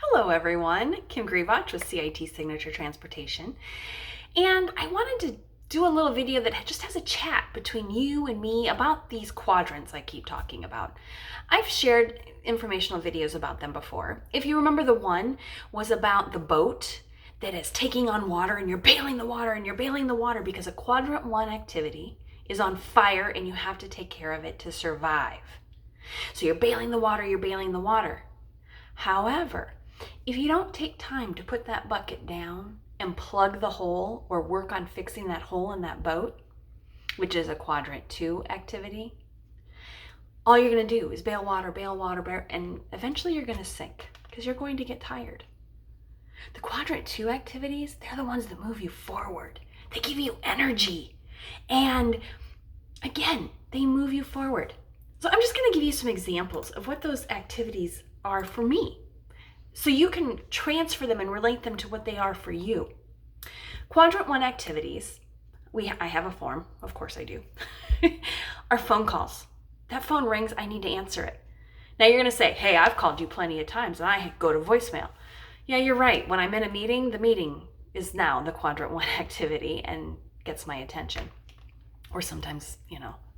Hello everyone, Kim Grievach with CIT Signature Transportation, and I wanted to do a little video that just has a chat between you and me about these quadrants I keep talking about. I've shared informational videos about them before. If you remember, the one was about the boat that is taking on water and you're bailing the water and you're bailing the water because a quadrant 1 activity is on fire and you have to take care of it to survive. So you're bailing the water, you're bailing the water. However, if you don't take time to put that bucket down and plug the hole or work on fixing that hole in that boat, which is a quadrant 2 activity, all you're going to do is bail water, and eventually you're going to sink because you're going to get tired. The quadrant 2 activities, they're the ones that move you forward. They give you energy. And again, they move you forward. So I'm just going to give you some examples of what those activities are for me, so you can transfer them and relate them to what they are for you. Quadrant 1 activities, I have a form, of course I do, are phone calls. That phone rings, I need to answer it. Now you're going to say, hey, I've called you plenty of times and I go to voicemail. Yeah, you're right. When I'm in a meeting, the meeting is now the Quadrant 1 activity and gets my attention. Or sometimes,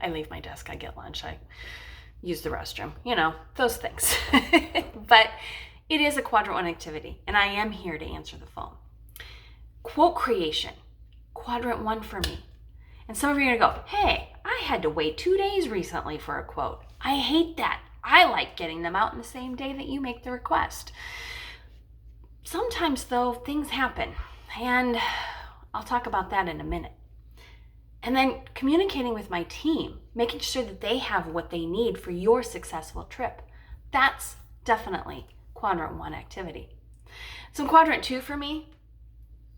I leave my desk, I get lunch, I use the restroom, those things. But it is a Quadrant 1 activity, and I am here to answer the phone. Quote creation, Quadrant 1 for me. And some of you are going to go, hey, I had to wait 2 days recently for a quote. I hate that. I like getting them out in the same day that you make the request. Sometimes, though, things happen, and I'll talk about that in a minute. And then communicating with my team, making sure that they have what they need for your successful trip. That's definitely Quadrant 1 activity. Some Quadrant 2 for me,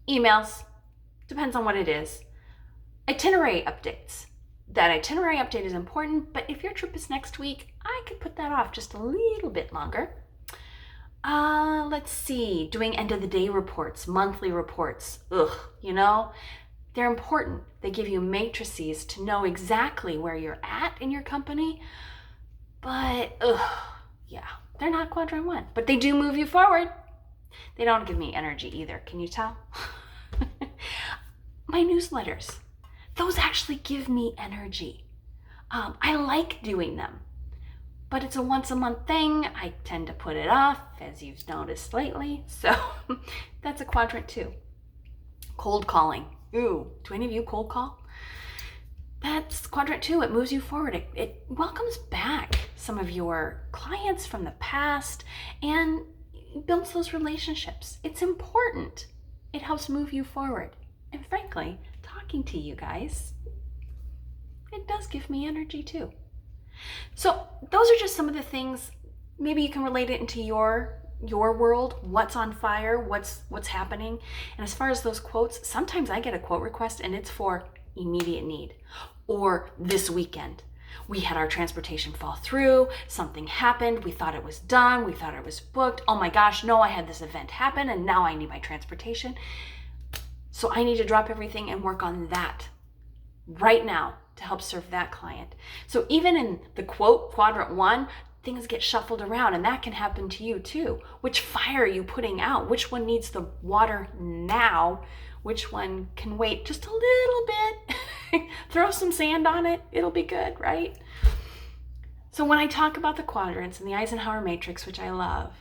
emails, depends on what it is. Itinerary updates. That itinerary update is important, but if your trip is next week, I could put that off just a little bit longer. Let's see, doing end of the day reports, monthly reports. They're important. They give you matrices to know exactly where you're at in your company, but they're not Quadrant 1, but they do move you forward. They don't give me energy either. Can you tell? My newsletters, those actually give me energy. I like doing them, but it's a once a month thing. I tend to put it off, as you've noticed lately. So that's a Quadrant 2. Cold calling. Ooh, do any of you cold call? That's Quadrant 2. It moves you forward. It welcomes back some of your clients from the past and builds those relationships. It's important. It helps move you forward. And frankly, talking to you guys, it does give me energy too. So those are just some of the things. Maybe you can relate it into your world, what's on fire, what's happening. And as far as those quotes, sometimes I get a quote request and it's for immediate need. Or this weekend, we had our transportation fall through, something happened, we thought it was done, we thought it was booked. Oh my gosh, no, I had this event happen and now I need my transportation. So I need to drop everything and work on that right now to help serve that client. So even in the quote Quadrant 1, things get shuffled around, and that can happen to you too. Which fire are you putting out? Which one needs the water now? Which one can wait just a little bit? Throw some sand on it, it'll be good, right? So when I talk about the quadrants and the Eisenhower matrix, which I love,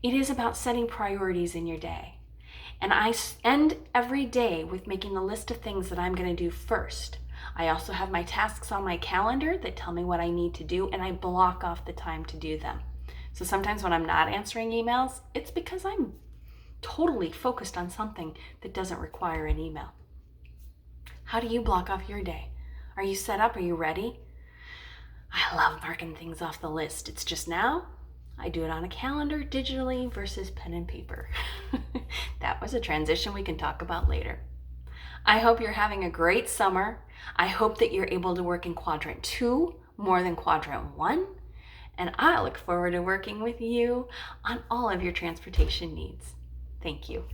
it is about setting priorities in your day. And I end every day with making a list of things that I'm going to do first. I also have my tasks on my calendar that tell me what I need to do, and I block off the time to do them. So sometimes when I'm not answering emails, it's because I'm totally focused on something that doesn't require an email. How do you block off your day? Are you set up? Are you ready? I love marking things off the list. It's just now I do it on a calendar digitally versus pen and paper. That was a transition we can talk about later. I hope you're having a great summer. I hope that you're able to work in Quadrant 2 more than Quadrant 1. And I look forward to working with you on all of your transportation needs. Thank you.